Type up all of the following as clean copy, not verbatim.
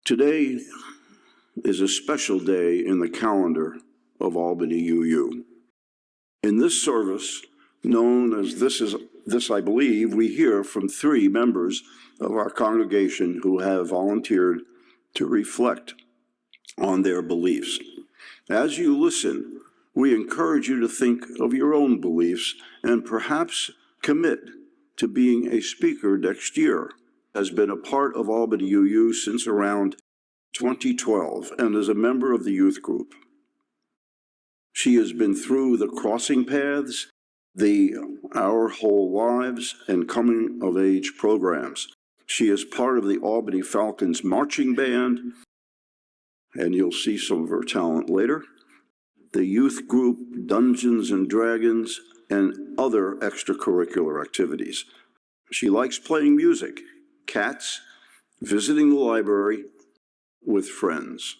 Today is a special day in the calendar of Albany UU. In this service, known as This I Believe, we hear from 3 members of our congregation who have volunteered to reflect on their beliefs. As you listen, we encourage you to think of your own beliefs and perhaps commit to being a speaker next year. Has been a part of Albany UU since around 2012 and is a member of the youth group. She has been through the Crossing Paths, the Our Whole Lives, and Coming of Age programs. She is part of the Albany Falcons marching band, and you'll see some of her talent later, the youth group Dungeons and Dragons, and other extracurricular activities. She likes playing music, cats, visiting the library with friends.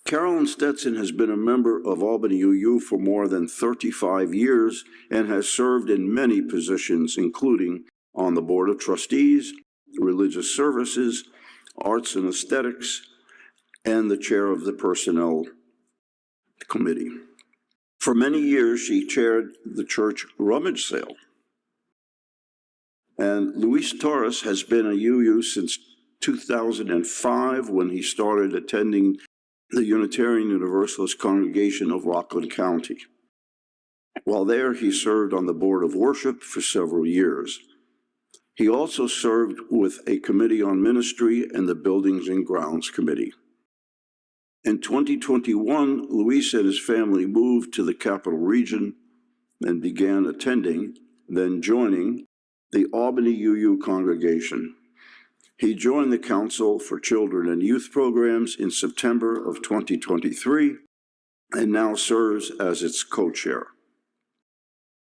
Carolyn Stetson has been a member of Albany UU for more than 35 years and has served in many positions, including on the Board of Trustees, Religious Services, Arts and Aesthetics, and the chair of the Personnel Committee. For many years, she chaired the church rummage sale. And Luis Torres has been a UU since 2005 when he started attending the Unitarian Universalist congregation of Rockland County. While there, he served on the Board of Worship for several years. He also served with a committee on ministry and the Buildings and Grounds Committee. In 2021, Luis and his family moved to the Capital Region and began attending, then joining, the Albany UU congregation. He joined the Council for Children and Youth Programs in September of 2023 and now serves as its co-chair.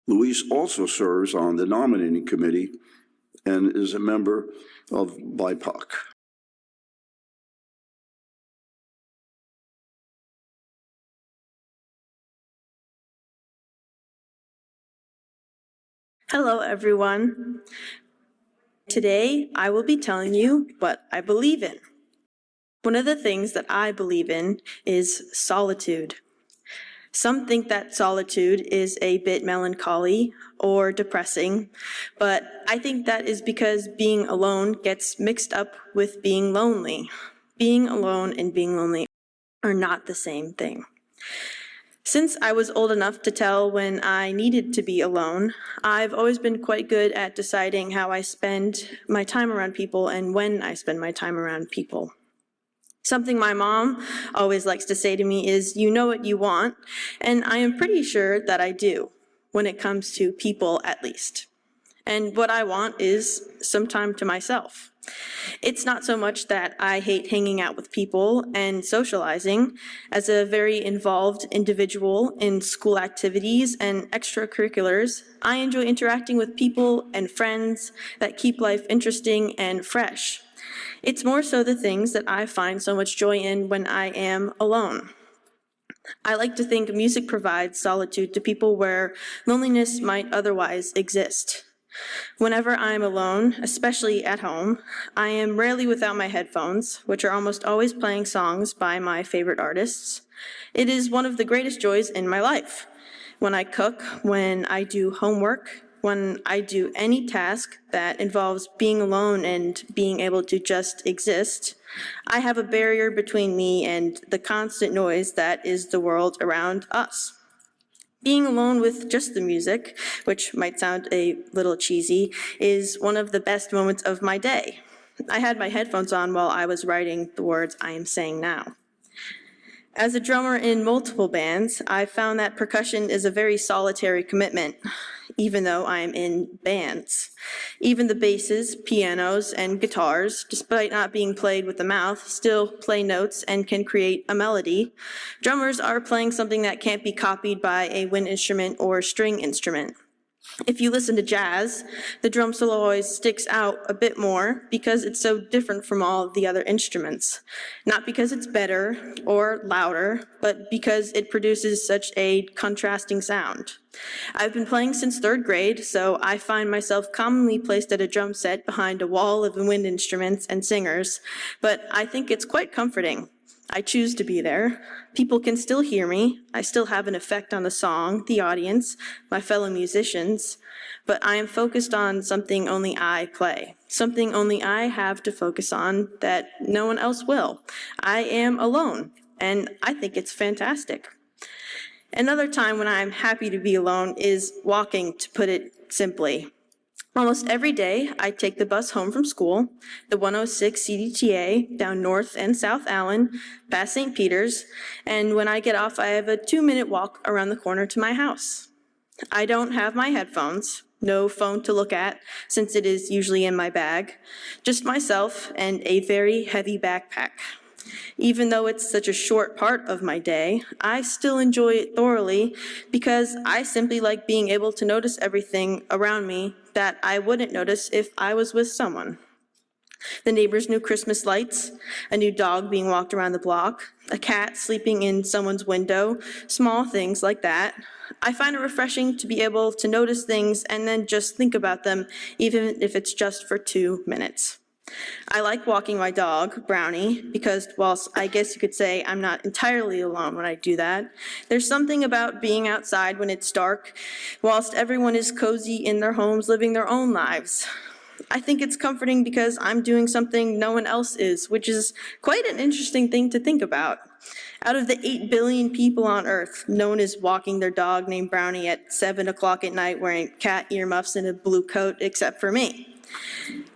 Luis also serves on the nominating committee and is a member of BIPOC. Hello, everyone. Today, I will be telling you what I believe in. One of the things that I believe in is solitude. Some think that solitude is a bit melancholy or depressing, but I think that is because being alone gets mixed up with being lonely. Being alone and being lonely are not the same thing. Since I was old enough to tell when I needed to be alone, I've always been quite good at deciding how I spend my time around people and when I spend my time around people. Something my mom always likes to say to me is, "You know what you want," and I am pretty sure that I do, when it comes to people at least. And what I want is some time to myself. It's not so much that I hate hanging out with people and socializing. As a very involved individual in school activities and extracurriculars, I enjoy interacting with people and friends that keep life interesting and fresh. It's more so the things that I find so much joy in when I am alone. I like to think music provides solitude to people where loneliness might otherwise exist. Whenever I'm alone, especially at home, I am rarely without my headphones, which are almost always playing songs by my favorite artists. It is one of the greatest joys in my life. When I cook, when I do homework, when I do any task that involves being alone and being able to just exist, I have a barrier between me and the constant noise that is the world around us. Being alone with just the music, which might sound a little cheesy, is one of the best moments of my day. I had my headphones on while I was writing the words I am saying now. As a drummer in multiple bands, I've found that percussion is a very solitary commitment, even though I'm in bands. Even the basses, pianos, and guitars, despite not being played with the mouth, still play notes and can create a melody. Drummers are playing something that can't be copied by a wind instrument or string instrument. If you listen to jazz, the drum solo always sticks out a bit more because it's so different from all the other instruments. Not because it's better or louder, but because it produces such a contrasting sound. I've been playing since 3rd grade, so I find myself commonly placed at a drum set behind a wall of wind instruments and singers, but I think it's quite comforting. I choose to be there. People can still hear me. I still have an effect on the song, the audience, my fellow musicians, but I am focused on something only I play, something only I have to focus on that no one else will. I am alone, and I think it's fantastic. Another time when I'm happy to be alone is walking, to put it simply. Almost every day, I take the bus home from school, the 106 CDTA, down North and South Allen, past St. Peter's, and when I get off, I have a 2-minute walk around the corner to my house. I don't have my headphones, no phone to look at, since it is usually in my bag, just myself and a very heavy backpack. Even though it's such a short part of my day, I still enjoy it thoroughly because I simply like being able to notice everything around me that I wouldn't notice if I was with someone. The neighbor's new Christmas lights, a new dog being walked around the block, a cat sleeping in someone's window, small things like that. I find it refreshing to be able to notice things and then just think about them, even if it's just for 2 minutes. I like walking my dog, Brownie, because whilst I guess you could say I'm not entirely alone when I do that, there's something about being outside when it's dark, whilst everyone is cozy in their homes living their own lives. I think it's comforting because I'm doing something no one else is, which is quite an interesting thing to think about. Out of the 8 billion people on Earth, no one is walking their dog named Brownie at 7 o'clock at night wearing cat earmuffs and a blue coat except for me.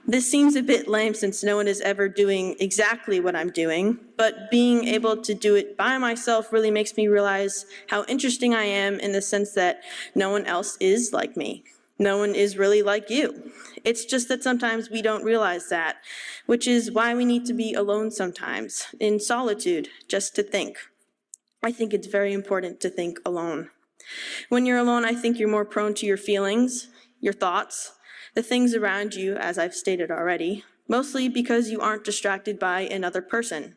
This seems a bit lame since no one is ever doing exactly what I'm doing, but being able to do it by myself really makes me realize how interesting I am in the sense that no one else is like me. No one is really like you. It's just that sometimes we don't realize that, which is why we need to be alone sometimes, in solitude, just to think. I think it's very important to think alone. When you're alone, I think you're more prone to your feelings, your thoughts, the things around you, as I've stated already, mostly because you aren't distracted by another person.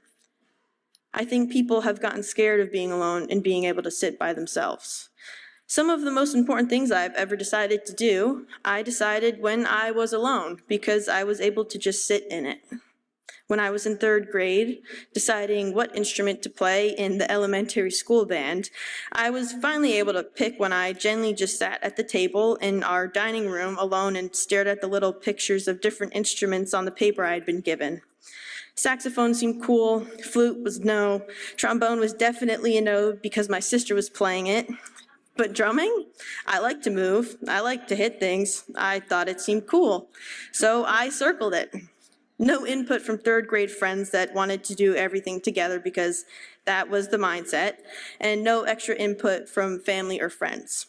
I think people have gotten scared of being alone and being able to sit by themselves. Some of the most important things I've ever decided to do, I decided when I was alone because I was able to just sit in it. When I was in 3rd grade, deciding what instrument to play in the elementary school band, I was finally able to pick when I gently just sat at the table in our dining room alone and stared at the little pictures of different instruments on the paper I had been given. Saxophone seemed cool, flute was no, trombone was definitely a no because my sister was playing it. But drumming? I like to move, I like to hit things, I thought it seemed cool, so I circled it. No input from 3rd grade friends that wanted to do everything together because that was the mindset, and no extra input from family or friends.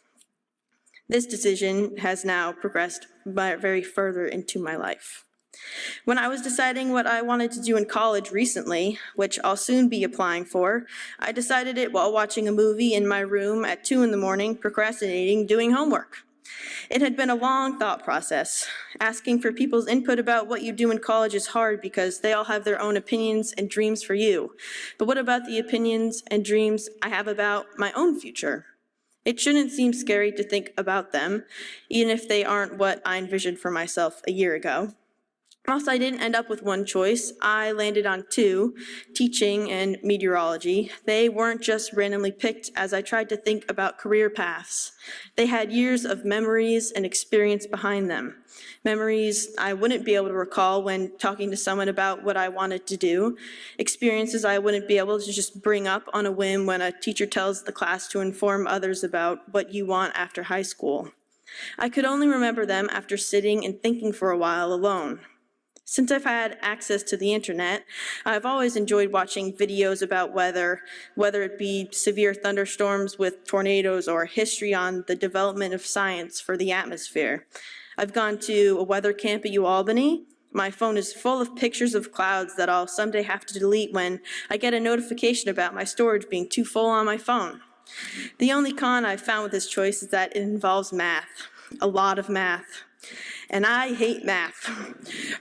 This decision has now progressed very further into my life. When I was deciding what I wanted to do in college recently, which I'll soon be applying for, I decided it while watching a movie in my room at 2 a.m, procrastinating, doing homework. It had been a long thought process. Asking for people's input about what you do in college is hard because they all have their own opinions and dreams for you. But what about the opinions and dreams I have about my own future? It shouldn't seem scary to think about them, even if they aren't what I envisioned for myself a year ago. Also, I didn't end up with one choice. I landed on 2, teaching and meteorology. They weren't just randomly picked as I tried to think about career paths. They had years of memories and experience behind them. Memories I wouldn't be able to recall when talking to someone about what I wanted to do. Experiences I wouldn't be able to just bring up on a whim when a teacher tells the class to inform others about what you want after high school. I could only remember them after sitting and thinking for a while alone. Since I've had access to the internet, I've always enjoyed watching videos about weather, whether it be severe thunderstorms with tornadoes or history on the development of science for the atmosphere. I've gone to a weather camp at UAlbany. My phone is full of pictures of clouds that I'll someday have to delete when I get a notification about my storage being too full on my phone. The only con I've found with this choice is that it involves math. a lot of math. And I hate math.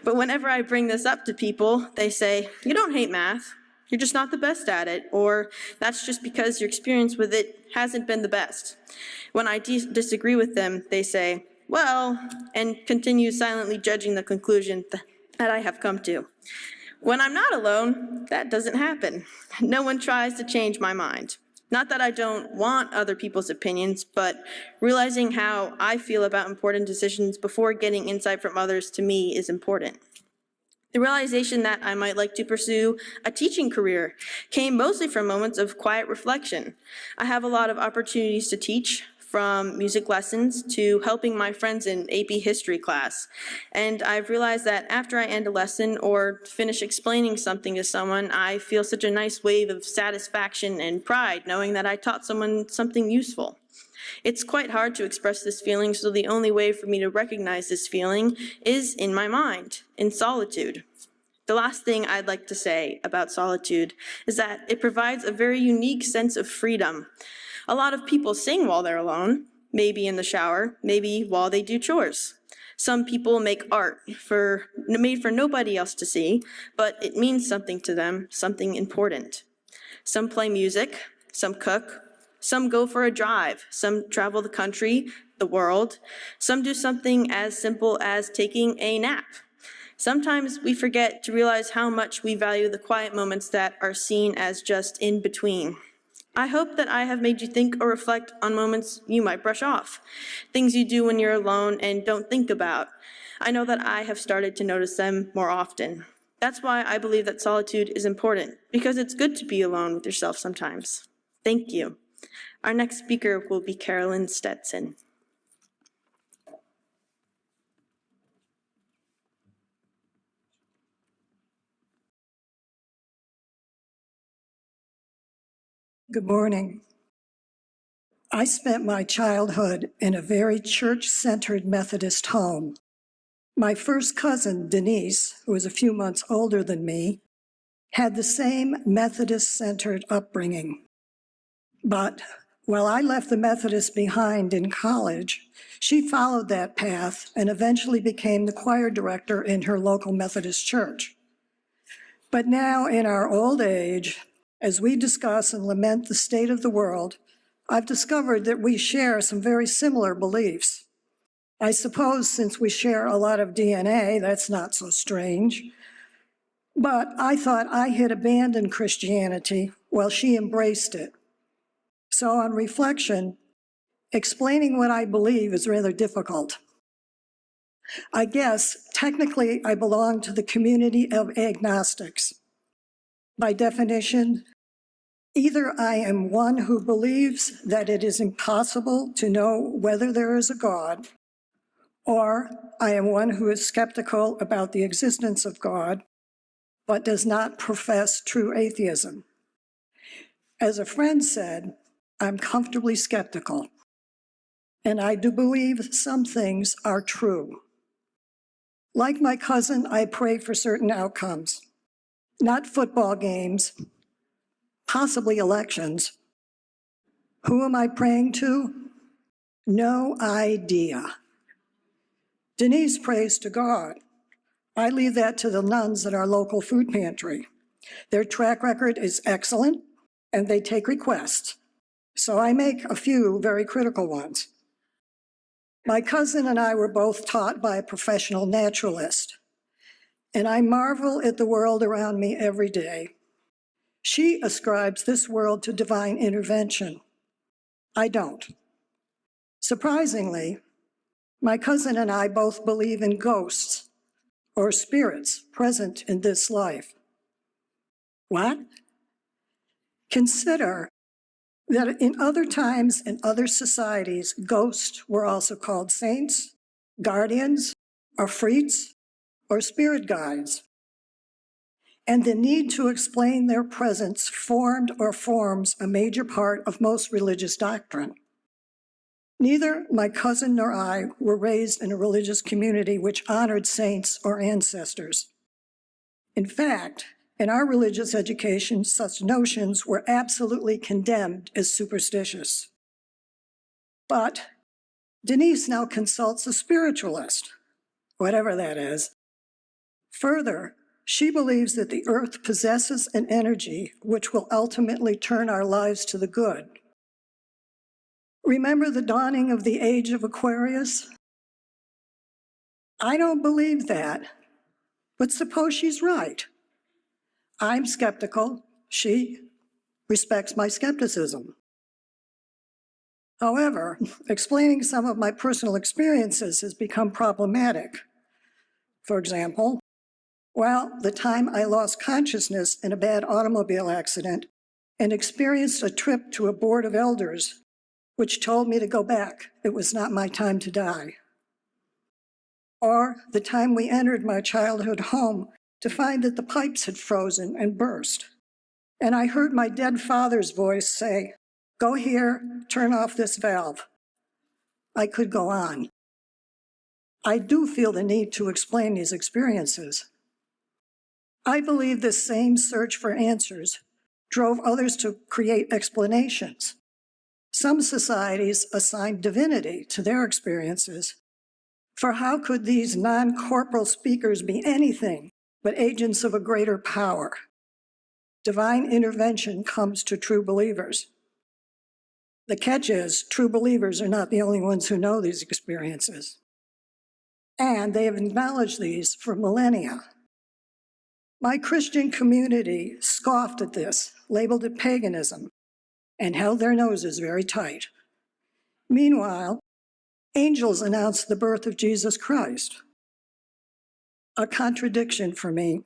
But whenever I bring this up to people, they say, "You don't hate math, you're just not the best at it," or "That's just because your experience with it hasn't been the best." When I disagree with them, they say, "Well," and continue silently judging the conclusion that I have come to. When I'm not alone, that doesn't happen. No one tries to change my mind. Not that I don't want other people's opinions, but realizing how I feel about important decisions before getting insight from others to me is important. The realization that I might like to pursue a teaching career came mostly from moments of quiet reflection. I have a lot of opportunities to teach, from music lessons to helping my friends in AP history class. And I've realized that after I end a lesson or finish explaining something to someone, I feel such a nice wave of satisfaction and pride knowing that I taught someone something useful. It's quite hard to express this feeling, so the only way for me to recognize this feeling is in my mind, in solitude. The last thing I'd like to say about solitude is that it provides a very unique sense of freedom. A lot of people sing while they're alone, maybe in the shower, maybe while they do chores. Some people make art made for nobody else to see, but it means something to them, something important. Some play music, some cook, some go for a drive, some travel the country, the world, some do something as simple as taking a nap. Sometimes we forget to realize how much we value the quiet moments that are seen as just in between. I hope that I have made you think or reflect on moments you might brush off, things you do when you're alone and don't think about. I know that I have started to notice them more often. That's why I believe that solitude is important, because it's good to be alone with yourself sometimes. Thank you. Our next speaker will be Carolyn Stetson. Good morning. I spent my childhood in a very church-centered Methodist home. My first cousin, Denise, who was a few months older than me, had the same Methodist-centered upbringing. But while I left the Methodist behind in college, she followed that path and eventually became the choir director in her local Methodist church. But now, in our old age, as we discuss and lament the state of the world, I've discovered that we share some very similar beliefs. I suppose since we share a lot of DNA, that's not so strange. But I thought I had abandoned Christianity while she embraced it. So on reflection, explaining what I believe is rather difficult. I guess technically I belong to the community of agnostics. By definition, either I am one who believes that it is impossible to know whether there is a God, or I am one who is skeptical about the existence of God, but does not profess true atheism. As a friend said, I'm comfortably skeptical, and I do believe some things are true. Like my cousin, I pray for certain outcomes, not football games, possibly elections. Who am I praying to? No idea. Denise prays to God. I leave that to the nuns at our local food pantry. Their track record is excellent, and they take requests. So I make a few very critical ones. My cousin and I were both taught by a professional naturalist, and I marvel at the world around me every day. She ascribes this world to divine intervention. I don't. Surprisingly, my cousin and I both believe in ghosts or spirits present in this life. What? Consider that in other times and other societies, ghosts were also called saints, guardians, afrits, or spirit guides. And the need to explain their presence formed or forms a major part of most religious doctrine. Neither my cousin nor I were raised in a religious community which honored saints or ancestors. In fact, in our religious education, such notions were absolutely condemned as superstitious. But Denise now consults a spiritualist, whatever that is. Further, she believes that the earth possesses an energy which will ultimately turn our lives to the good. Remember the dawning of the age of Aquarius? I don't believe that, but suppose she's right. I'm skeptical. She respects my skepticism. However, explaining some of my personal experiences has become problematic. For example, the time I lost consciousness in a bad automobile accident and experienced a trip to a board of elders, which told me to go back. It was not my time to die. Or the time we entered my childhood home to find that the pipes had frozen and burst. And I heard my dead father's voice say, "Go here, turn off this valve." I could go on. I do feel the need to explain these experiences. I believe this same search for answers drove others to create explanations. Some societies assign divinity to their experiences. For how could these non-corporal speakers be anything but agents of a greater power? Divine intervention comes to true believers. The catch is, true believers are not the only ones who know these experiences. And they have acknowledged these for millennia. My Christian community scoffed at this, labeled it paganism, and held their noses very tight. Meanwhile, angels announced the birth of Jesus Christ. A contradiction for me.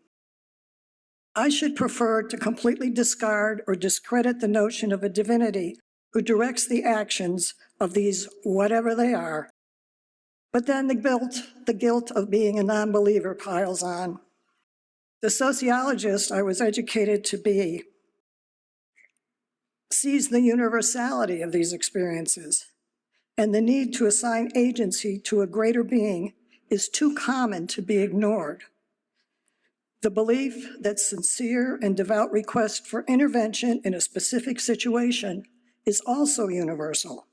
I should prefer to completely discard or discredit the notion of a divinity who directs the actions of these whatever they are. But then the guilt of being a non-believer piles on. The sociologist I was educated to be sees the universality of these experiences, and the need to assign agency to a greater being is too common to be ignored. The belief that sincere and devout request for intervention in a specific situation is also universal.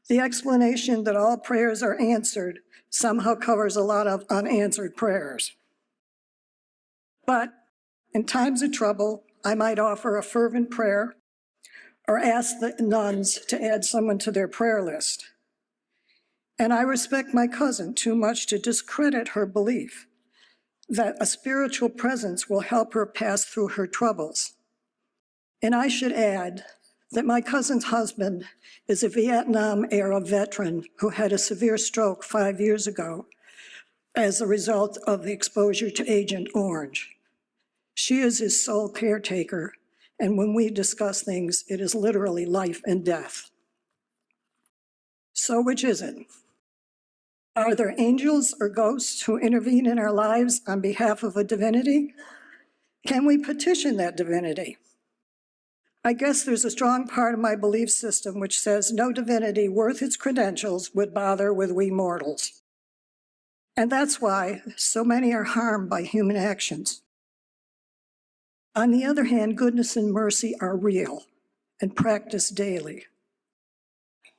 The explanation that all prayers are answered somehow covers a lot of unanswered prayers. But in times of trouble, I might offer a fervent prayer or ask the nuns to add someone to their prayer list. And I respect my cousin too much to discredit her belief that a spiritual presence will help her pass through her troubles. And I should add that my cousin's husband is a Vietnam-era veteran who had a severe stroke 5 years ago as a result of the exposure to Agent Orange. She is his sole caretaker, and when we discuss things, it is literally life and death. So which is it? Are there angels or ghosts who intervene in our lives on behalf of a divinity? Can we petition that divinity? I guess there's a strong part of my belief system which says no divinity worth its credentials would bother with we mortals. And that's why so many are harmed by human actions. On the other hand, goodness and mercy are real and practiced daily.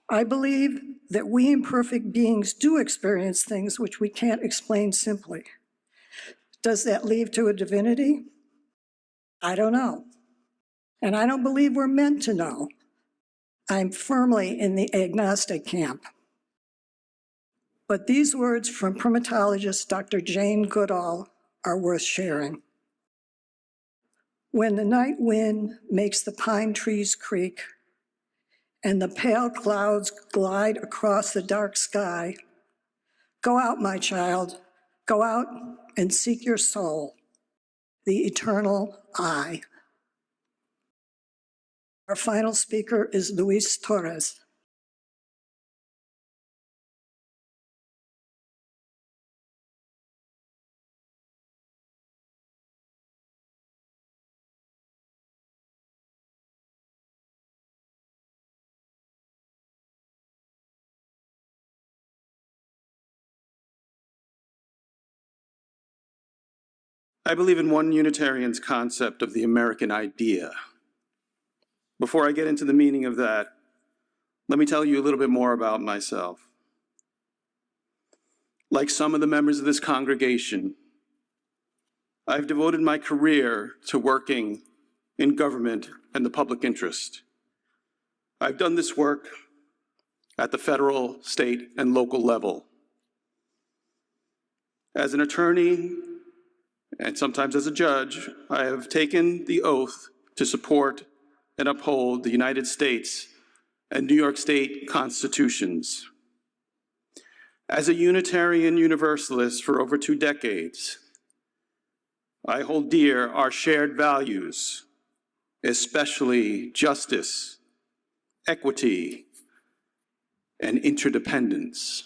I believe that we imperfect beings do experience things which we can't explain simply. Does that lead to a divinity? I don't know. And I don't believe we're meant to know. I'm firmly in the agnostic camp. But these words from primatologist Dr. Jane Goodall are worth sharing. When the night wind makes the pine trees creak and the pale clouds glide across the dark sky, go out, my child, go out and seek your soul, the eternal I. Our final speaker is Luis Torres. I believe in one Unitarian's concept of the American idea. Before I get into the meaning of that, Let me tell you a little bit more about myself. Like some of the members of this congregation, I've devoted my career to working in government and the public interest. I've done this work at the federal, state, and local level. As an attorney, and sometimes as a judge, I have taken the oath to support and uphold the United States and New York State constitutions. As a Unitarian Universalist for over 2 decades, I hold dear our shared values, especially justice, equity, and interdependence.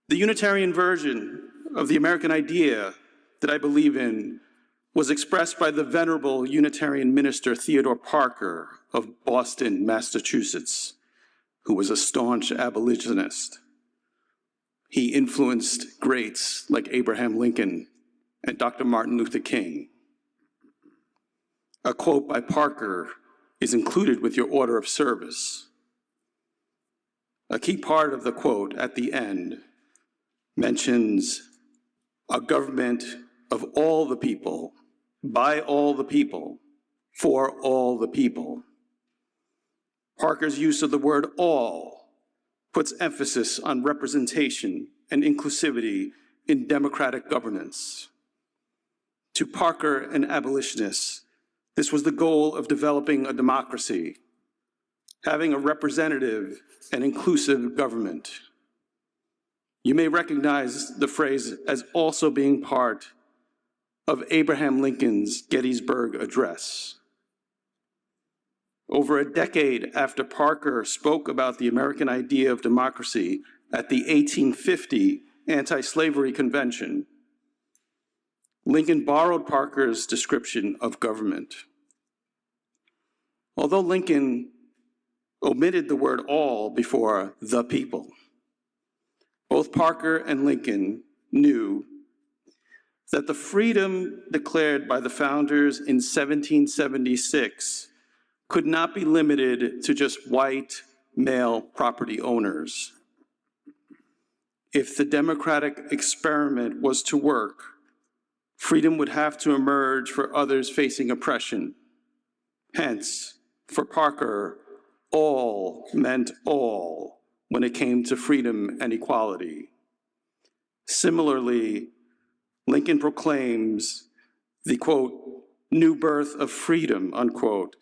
The Unitarian version of the American idea that I believe in was expressed by the venerable Unitarian minister Theodore Parker of Boston, Massachusetts, who was a staunch abolitionist. He influenced greats like Abraham Lincoln and Dr. Martin Luther King. A quote by Parker is included with your order of service. A key part of the quote at the end mentions a government of all the people, by all the people, for all the people. Parker's use of the word all puts emphasis on representation and inclusivity in democratic governance. To Parker and abolitionists, this was the goal of developing a democracy, having a representative and inclusive government. You may recognize the phrase as also being part of Abraham Lincoln's Gettysburg Address. Over a decade after Parker spoke about the American idea of democracy at the 1850 Anti-Slavery Convention, Lincoln borrowed Parker's description of government. Although Lincoln omitted the word all before the people, both Parker and Lincoln knew that the freedom declared by the founders in 1776 could not be limited to just white male property owners. If the democratic experiment was to work, freedom would have to emerge for others facing oppression. Hence, for Parker, all meant all when it came to freedom and equality. Similarly, Lincoln proclaims the, quote, new birth of freedom, unquote,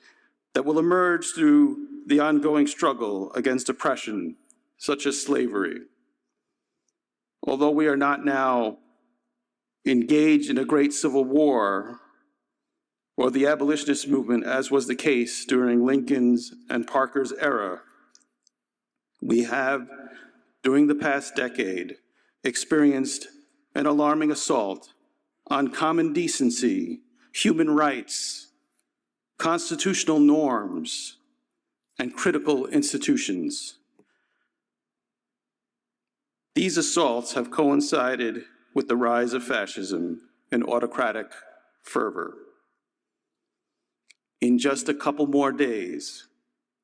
that will emerge through the ongoing struggle against oppression, such as slavery. Although we are not now engaged in a great civil war or the abolitionist movement, as was the case during Lincoln's and Parker's era, we have, during the past decade, experienced an alarming assault on common decency, human rights, constitutional norms, and critical institutions. These assaults have coincided with the rise of fascism and autocratic fervor. In just a couple more days,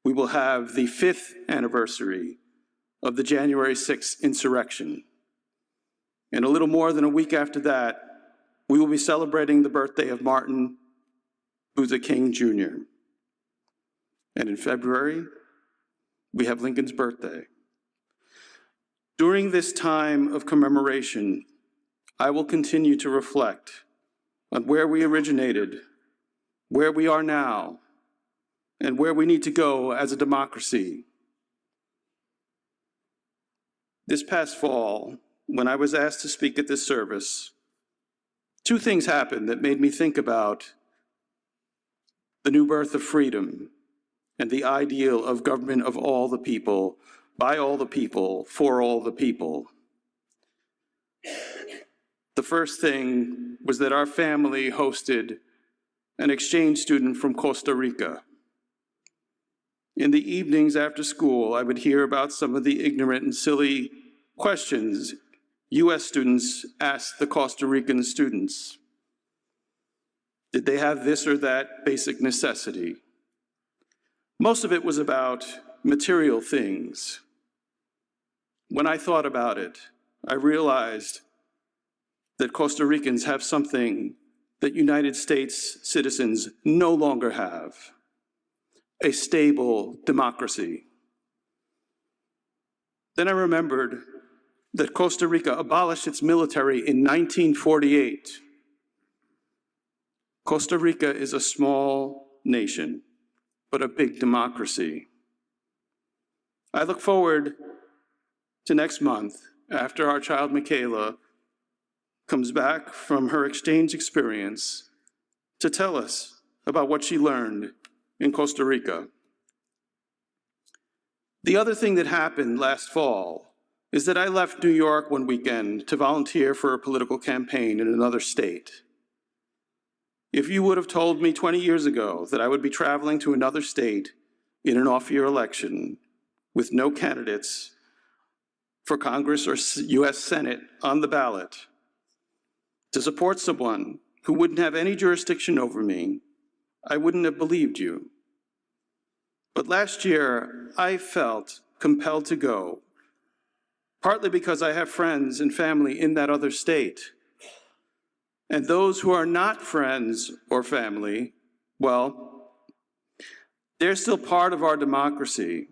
we will have the 5th anniversary of the January 6th insurrection. And a little more than a week after that, we will be celebrating the birthday of Martin Luther King Jr. And in February, we have Lincoln's birthday. During this time of commemoration, I will continue to reflect on where we originated, where we are now, and where we need to go as a democracy. This past fall, when I was asked to speak at this service, 2 things happened that made me think about the new birth of freedom and the ideal of government of all the people, by all the people, for all the people. The first thing was that our family hosted an exchange student from Costa Rica. In the evenings after school, I would hear about some of the ignorant and silly questions U.S. students asked the Costa Rican students. Did they have this or that basic necessity? Most of it was about material things. When I thought about it, I realized that Costa Ricans have something that United States citizens no longer have: a stable democracy. Then I remembered that Costa Rica abolished its military in 1948. Costa Rica is a small nation, but a big democracy. I look forward to next month, after our child Michaela comes back from her exchange experience, to tell us about what she learned in Costa Rica. The other thing that happened last fall is that I left New York one weekend to volunteer for a political campaign in another state. If you would have told me 20 years ago that I would be traveling to another state in an off-year election with no candidates for Congress or US Senate on the ballot to support someone who wouldn't have any jurisdiction over me, I wouldn't have believed you. But last year, I felt compelled to go, partly because I have friends and family in that other state. And those who are not friends or family, well, they're still part of our democracy,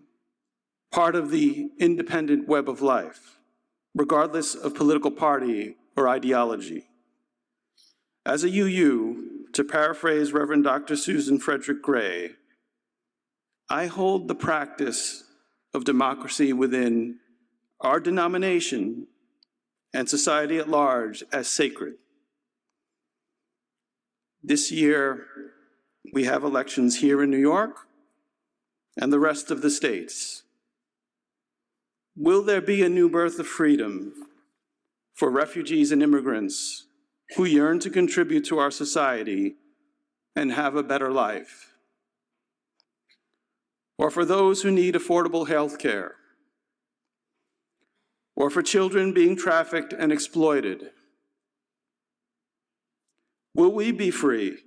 part of the independent web of life, regardless of political party or ideology. As a UU, to paraphrase Reverend Dr. Susan Frederick Gray, I hold the practice of democracy within our denomination and society at large as sacred. This year, we have elections here in New York and the rest of the states. Will there be a new birth of freedom for refugees and immigrants who yearn to contribute to our society and have a better life? Or for those who need affordable health care? Or for children being trafficked and exploited? Will we be free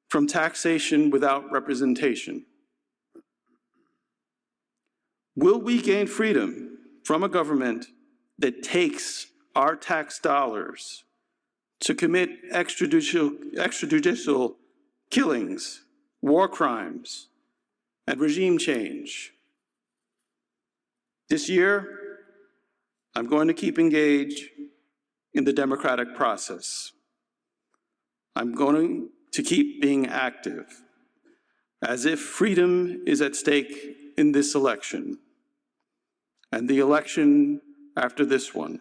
from taxation without representation? Will we gain freedom from a government that takes our tax dollars to commit extrajudicial killings, war crimes, and regime change? This year, I'm going to keep engaged in the democratic process. I'm going to keep being active, as if freedom is at stake in this election, and the election after this one,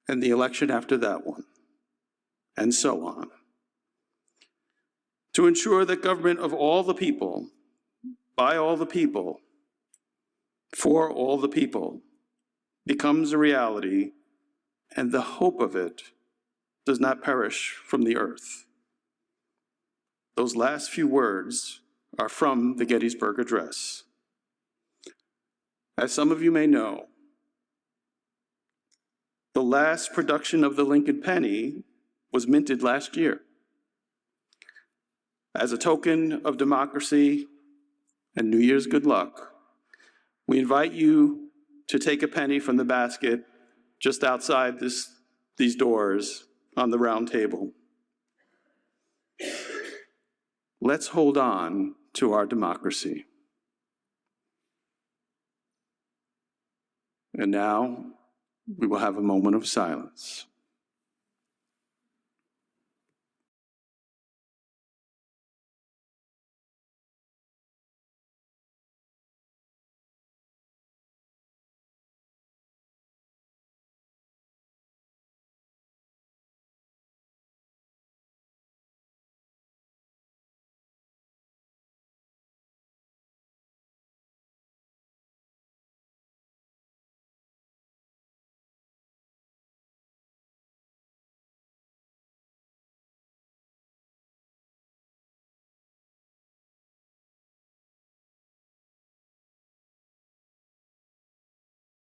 and the election after that one, and so on, to ensure that government of all the people, by all the people, for all the people, becomes a reality, and the hope of it does not perish from the earth. Those last few words are from the Gettysburg Address. As some of you may know, the last production of the Lincoln penny was minted last year. As a token of democracy and New Year's good luck, we invite you to take a penny from the basket just outside these doors on the round table. Let's hold on to our democracy. And now we will have a moment of silence.